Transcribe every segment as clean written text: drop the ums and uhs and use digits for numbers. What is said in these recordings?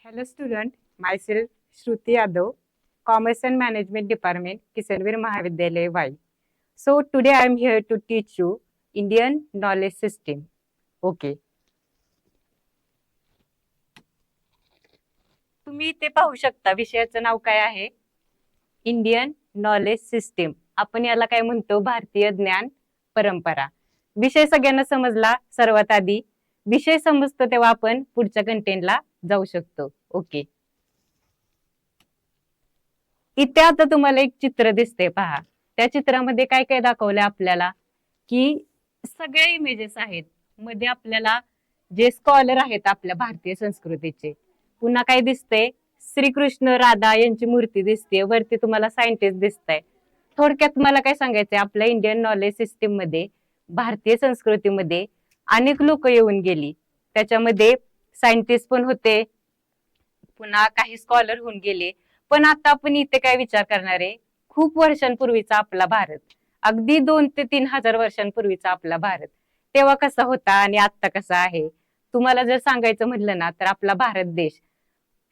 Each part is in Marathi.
Hello student, myself Shruti Yadav, Commerce and Management Department, Kisanvir Mahavidyalaya Y. So today I am here to teach you Indian knowledge system. Okay. तुम्ही इथे पाहू शकता विषयाचं नाव काय आहे? Indian knowledge system. आपण याला काय म्हणतो? भारतीय ज्ञान परंपरा. विषय सगळ्यांना समजला. सर्वात आधी विषय समजतो तेव्हा आपण पुढच्या कंटेंटला जाऊ शकतो. ओके. इथे आता तुम्हाला एक चित्र दिसते पहा. त्या चित्रामध्ये काय काय दाखवलंय आपल्याला की सगळे इमेजेस आहेत. मध्ये आपल्याला जे स्कॉलर आहेत आपल्या भारतीय संस्कृतीचे. पुन्हा काय दिसतंय? श्रीकृष्ण राधा यांची मूर्ती दिसते. वरती तुम्हाला सायंटिस्ट दिसतंय. थोडक्यात मला काय सांगायचंय, आपल्या इंडियन नॉलेज सिस्टीम मध्ये भारतीय संस्कृतीमध्ये अनेक लोक येऊन गेली. त्याच्यामध्ये सायंटिस्ट पण होते, पुन्हा काही स्कॉलर होऊन गेले. पण आता आपण इथे काय विचार करणार आहे? खूप वर्षांपूर्वीचा आपला भारत, अगदी 2 ते 3 हजार वर्षांपूर्वीचा आपला भारत तेव्हा कसा होता आणि आता कसा आहे. तुम्हाला जर सांगायचं म्हटलं ना, तर आपला भारत देश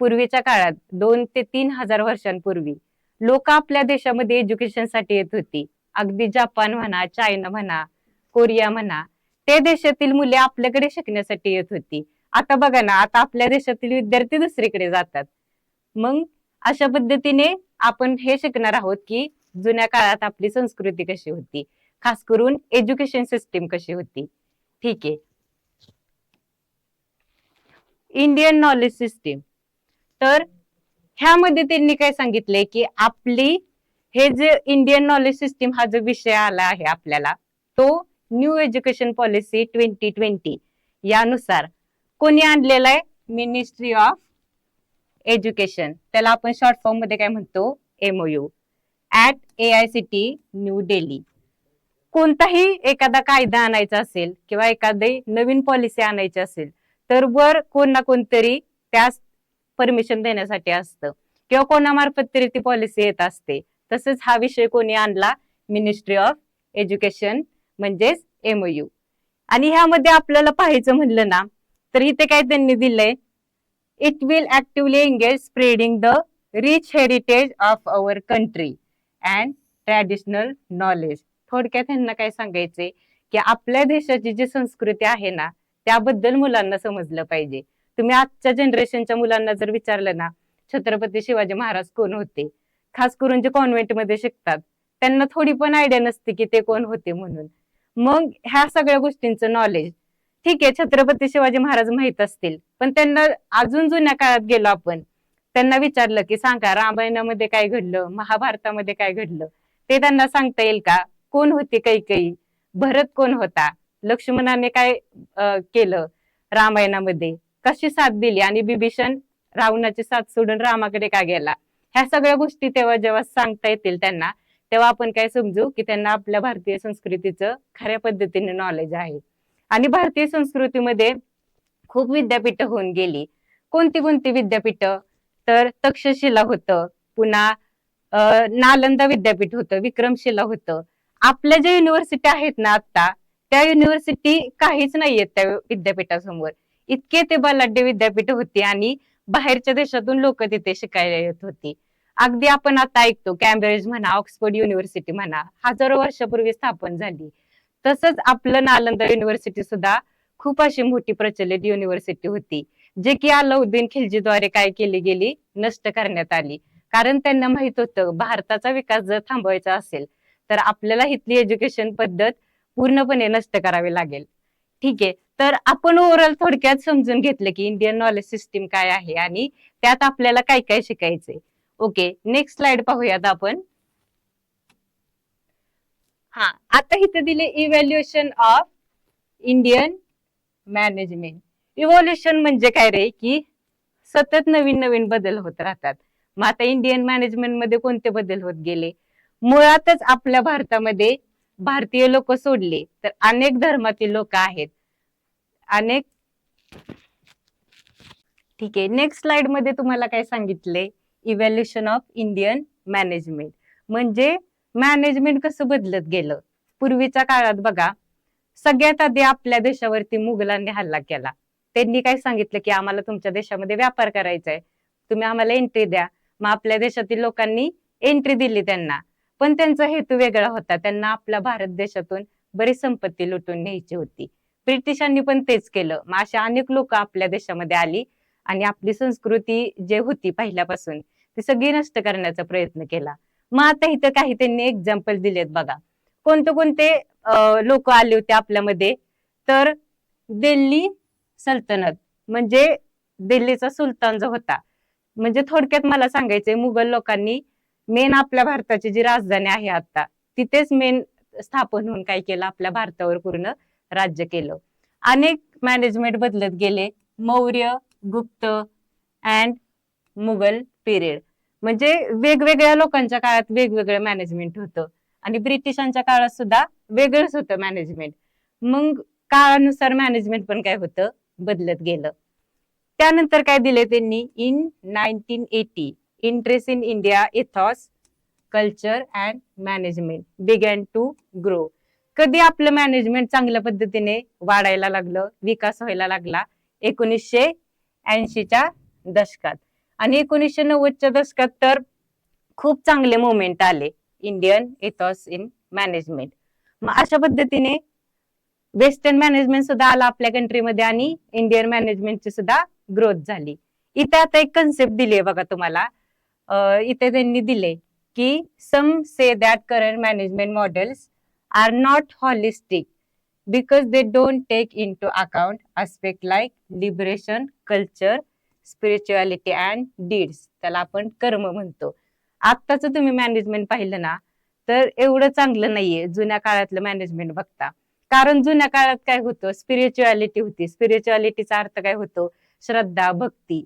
पूर्वीच्या काळात 2 ते 3 हजार वर्षांपूर्वी लोक आपल्या देशामध्ये एज्युकेशन साठी येत होती. अगदी जपान म्हणा, चायना म्हणा, कोरिया म्हणा, त्या देशातील मुले आपल्याकडे शिकण्यासाठी येत होती. आता बघा ना, आता आपल्या देशातील विद्यार्थी दुसरीकडे जातात. मग अशा पद्धतीने आपण हे शिकणार आहोत की जुन्या काळात आपली संस्कृती कशी होती, खास करून एज्युकेशन सिस्टीम कशी होती. ठीक आहे. Indian knowledge system. तर ह्यामध्ये त्यांनी काय सांगितलंय की आपली हे जे इंडियन नॉलेज सिस्टीम हा जो विषय आला आहे आपल्याला, तो न्यू एज्युकेशन पॉलिसी 2020 यानुसार कोणी आणलेला आहे? Ministry of education. त्याला आपण शॉर्ट फॉर्म मध्ये काय म्हणतो? MOU at AICT new Delhi. कोणताही एखादा कायदा आणायचा असेल किंवा एखादी नवीन पॉलिसी आणायची असेल तर वर कोण ना कोणतरी त्यास परमिशन देण्यासाठी असतं किंवा कोणामार्फत तरी ती पॉलिसी येत असते. तसंच हा विषय कोणी आणला? मिनिस्ट्री ऑफ एज्युकेशन म्हणजेच MOU. आणि ह्यामध्ये आपल्याला पाहायचं म्हणलं ना, तर इथे काय त्यांनी दिलंय? It will actively engage spreading the rich heritage of our country and traditional knowledge. थोडक्यात त्यांना काय सांगायचंय की आपल्या देशाची जी संस्कृती आहे ना, त्याबद्दल मुलांना समजलं पाहिजे. तुम्ही आजच्या जनरेशनच्या मुलांना जर विचारलं ना, छत्रपती शिवाजी महाराज कोण होते, खास करून जे कॉन्व्हेंट मध्ये शिकतात, त्यांना थोडी पण आयडिया नसते की ते कोण होते म्हणून. मग ह्या सगळ्या गोष्टींचं नॉलेज, ठीक आहे, छत्रपती शिवाजी महाराज माहित असतील, पण त्यांना अजून जुन्या काळात गेलो आपण, त्यांना विचारलं की सांगा रामायणामध्ये काय घडलं, महाभारतामध्ये काय घडलं, ते त्यांना सांगता येईल का? कोण होती कैकेयी, भरत कोण होता, लक्ष्मणाने काय केलं रामायणामध्ये, कशी साथ दिली, आणि बिभीषण रावणाची साथ सोडून रामाकडे का गेला, ह्या सगळ्या गोष्टी तेव्हा जेव्हा सांगता येतील त्यांना, तेव्हा आपण काय समजू की त्यांना आपल्या भारतीय संस्कृतीचं खऱ्या पद्धतीने नॉलेज आहे. आणि भारतीय संस्कृतीमध्ये खूप विद्यापीठ होऊन गेली. कोणती कोणती विद्यापीठ? तर तक्षशिला होतं, पुन्हा नालंदा विद्यापीठ होतं, विक्रमशिला होतं. आपल्या ज्या युनिव्हर्सिटी आहेत ना आता, त्या युनिव्हर्सिटी काहीच नाहीयेत त्या विद्यापीठासमोर. इतके ते बलाढ्य विद्यापीठ होती आणि बाहेरच्या देशातून लोक तिथे शिकायला येत होती. अगदी आपण आता ऐकतो कॅम्ब्रिज म्हणा, ऑक्सफोर्ड युनिव्हर्सिटी म्हणा, हजारो वर्षापूर्वी स्थापन झाली. तसंच आपलं नालंदा युनिव्हर्सिटी सुद्धा खूप अशी मोठी प्रचलित युनिव्हर्सिटी होती, जे की अलाउद्दीन खिलजीद्वारे काय केली गेली? नष्ट करण्यात आली. कारण त्यांना माहित होतं भारताचा विकास जर थांबवायचा असेल तर आपल्याला इथली एज्युकेशन पद्धत पूर्णपणे नष्ट करावी लागेल. ठीक आहे. तर आपण ओव्हरऑल थोडक्यात समजून घेतलं की इंडियन नॉलेज सिस्टीम काय आहे आणि त्यात आपल्याला काय काय शिकायचंय. ओके, नेक्स्ट स्लाइड पाहूयात आपण. हा, आता इथे दिले evaluation of Indian management. Evolution म्हणजे काय रे? की सतत नवीन नवीन बदल होत राहतात. मग आता इंडियन मॅनेजमेंट मध्ये कोणते बदल होत गेले? मुळातच आपल्या भारतामध्ये भारतीय लोक सोडले तर अनेक धर्मातील लोक आहेत, अनेक. ठीक आहे. नेक्स्ट स्लाइड मध्ये तुम्हाला काय सांगितले? इव्हॅल्युएशन ऑफ इंडियन मॅनेजमेंट म्हणजे मॅनेजमेंट कसं बदलत गेलं. पूर्वीच्या काळात बघा, सगळ्यात आधी आपल्या देशावरती मुघलांनी हल्ला केला. त्यांनी काय सांगितलं की आम्हाला तुमच्या देशामध्ये व्यापार करायचा आहे, तुम्ही आम्हाला एंट्री द्या. मग आपल्या देशातील लोकांनी एंट्री दिली त्यांना, पण त्यांचा हेतू वेगळा होता. त्यांना आपल्या भारत देशातून बरीच संपत्ती लुटून न्यायची होती. ब्रिटिशांनी पण तेच केलं. मग अशा अनेक लोक आपल्या देशामध्ये आली आणि आपली संस्कृती जे होती पहिल्यापासून ती सगळी नष्ट करण्याचा प्रयत्न केला. मग आता इथं काही त्यांनी एक्झाम्पल दिलेत बघा. कोणते कोणते लोक आले होते आपल्यामध्ये, तर दिल्ली सल्तनत म्हणजे दिल्लीचा सुलतान जो होता, म्हणजे थोडक्यात मला सांगायचंय मुघल लोकांनी मेन आपल्या भारताची जी राजधानी आहे आता तिथेच मेन स्थापन होऊन काय केलं, आपल्या भारतावर पूर्ण राज्य केलं. अनेक मॅनेजमेंट बदलत गेले. मौर्य, गुप्त अँड मुघल पिरियड म्हणजे वेगवेगळ्या लोकांच्या काळात वेगवेगळं मॅनेजमेंट होतं आणि ब्रिटिशांच्या काळात सुद्धा वेगळंच होतं मॅनेजमेंट. मग काळानुसार मॅनेजमेंट पण काय होतं, बदलत गेलं. त्यानंतर काय दिले त्यांनी, in 1980 interest in India ethos culture and management began to grow. कधी आपलं मॅनेजमेंट चांगल्या पद्धतीने वाढायला लागलं, विकास व्हायला लागला, 1980च्या दशकात. आणि 1990च्या दशकात तर खूप चांगले मोमेंट आले इंडियन इथॉस इन मॅनेजमेंट. मग अशा पद्धतीने वेस्टर्न मॅनेजमेंट सुद्धा आला आपल्या कंट्रीमध्ये आणि इंडियन मॅनेजमेंटची सुद्धा ग्रोथ झाली. इथे आता एक कन्सेप्ट दिली आहे बघा तुम्हाला. इथे त्यांनी दिले की some say that current management models are not holistic because they don't take into account aspect like liberation, culture, spirituality and deeds. त्याला आपण कर्म म्हणतो. आत्ताच तुम्ही मॅनेजमेंट पाहिलं ना तर एवढं चांगलं नाहीये जुन्या काळातलं मॅनेजमेंट बघता. कारण जुन्या काळात काय होतं, स्पिरिच्युअलिटी होती. स्पिरिच्युअलिटीचा अर्थ काय होतो, श्रद्धा, भक्ती.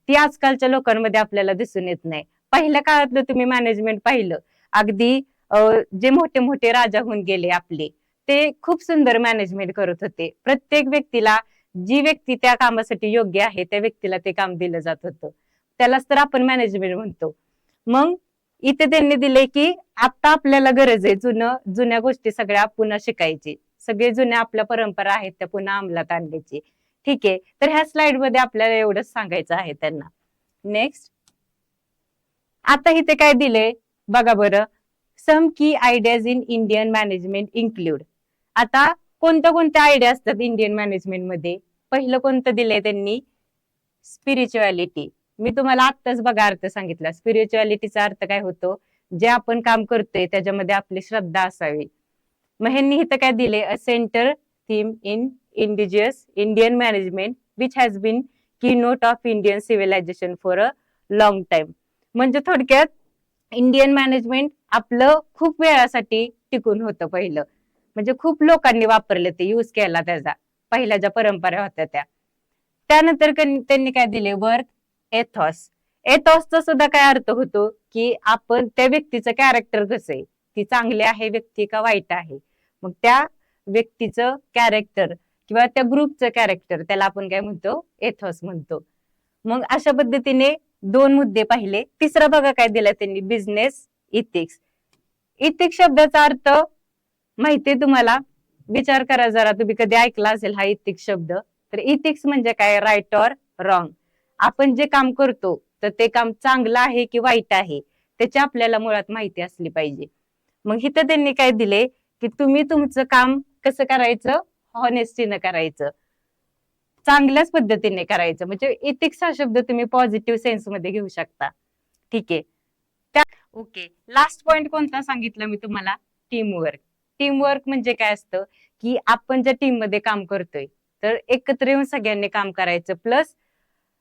ती आजकालच्या लोकांमध्ये आपल्याला दिसून येत नाही. पहिल्या काळातलं तुम्ही मॅनेजमेंट पाहिलं, अगदी जे मोठे मोठे राजा होऊन गेले आपले, ते खूप सुंदर मॅनेजमेंट करत होते. प्रत्येक व्यक्तीला जी व्यक्ती त्या कामासाठी योग्य आहे त्या व्यक्तीला ते काम दिलं जात होतं. त्यालाच तर आपण मॅनेजमेंट म्हणतो. मग इथे त्यांनी दिले की आता आपल्याला गरज आहे जुन्या गोष्टी सगळ्या पुन्हा शिकायची, सगळे जुन्या आपल्या परंपरा आहेत त्या पुन्हा अंमलात आणण्याची. ठीक आहे, तर ह्या स्लाइड मध्ये आपल्याला एवढंच सांगायचं आहे त्यांना. नेक्स्ट, आता इथे काय दिले बघा बरं. सम की ideas in Indian management include. आता कोणत्या कोणत्या आयडिया असतात इंडियन मॅनेजमेंट मध्ये. पहिलं कोणतं दिलंय त्यांनी, स्पिरिच्युअलिटी. मी तुम्हाला आत्ताच बघा अर्थ सांगितला. स्पिरिच्युअलिटीचा अर्थ काय होतो, जे आपण काम करतोय त्याच्यामध्ये आपली श्रद्धा असावी. मग ह्यांनी इथं काय दिले, a centre theme in indigenous Indian management which has been keynote of Indian civilisation for a long time. म्हणजे थोडक्यात इंडियन मॅनेजमेंट आपलं खूप वेळासाठी टिकून होतं पहिलं. म्हणजे खूप लोकांनी वापरले, ते यूज केला त्याचा, पहिल्या ज्या परंपरा होत्या त्या. त्यानंतर त्यांनी काय दिले, वर्क एथॉस. एथॉसचा सुद्धा काय अर्थ होतो की आपण त्या व्यक्तीचं कॅरेक्टर कसं आहे, ती चांगली आहे व्यक्ती का वाईट आहे. मग त्या व्यक्तीचं कॅरेक्टर किंवा त्या ग्रुपचं कॅरेक्टर त्याला आपण काय म्हणतो, एथॉस म्हणतो. मग अशा पद्धतीने दोन मुद्दे पाहिले. तिसरा बघा काय दिला त्यांनी, बिझनेस इथिक्स. इथिक्स शब्दाचा अर्थ माहितीये तुम्हाला, विचार करा जरा, तुम्ही कधी ऐकला असेल हा इथिक्स शब्द. तर इथिक्स म्हणजे काय, राईट ऑर रॉंग. आपण जे काम करतो तर ते काम चांगलं आहे की वाईट आहे त्याची आपल्याला मुळात माहिती असली पाहिजे. मग इथं त्यांनी काय दिले की तुम्ही तुमचं काम कसं करायचं, हॉनेस्टीनं करायचं, चांगल्याच पद्धतीने करायचं. म्हणजे इथिक्स हा शब्द तुम्ही पॉझिटिव्ह सेन्स मध्ये घेऊ शकता. ठीक आहे. ओके, लास्ट पॉइंट कोणता सांगितलं मी तुम्हाला, टीमवर्क. टीमवर्क म्हणजे काय असतं की आपण ज्या टीम मध्ये काम करतोय तर एकत्र येऊन सगळ्यांनी काम करायचं. प्लस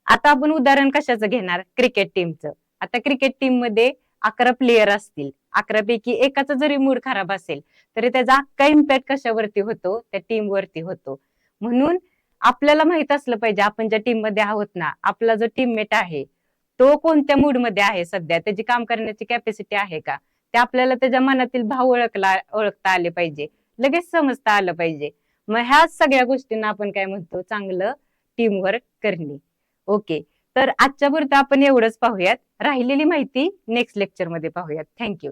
आता आपण उदाहरण कशाचं घेणार, क्रिकेट टीमचं. आता क्रिकेट टीम मध्ये 11 प्लेयर असतील, 11 पैकी एकाचा जरी मूड खराब असेल तरी त्याचा अख्खा इम्पॅक्ट कशावरती होतो, त्या टीम वरती होतो. म्हणून आपल्याला माहित असलं पाहिजे आपण ज्या टीम मध्ये आहोत ना, आपला जो टीममेट आहे तो कोणत्या मूड मध्ये आहे सध्या, त्याची काम करण्याची कॅपॅसिटी आहे का, ते आपल्याला त्याच्या मनातील भाव ओळखता आले पाहिजे, लगेच समजता आलं पाहिजे. मग ह्या सगळ्या गोष्टींना आपण काय म्हणतो, चांगलं टीमवर्क करणे. ओके, तर आजच्या पुरतं आपण एवढंच पाहूयात. राहिलेली माहिती नेक्स्ट लेक्चर मध्ये पाहूयात. थँक्यू.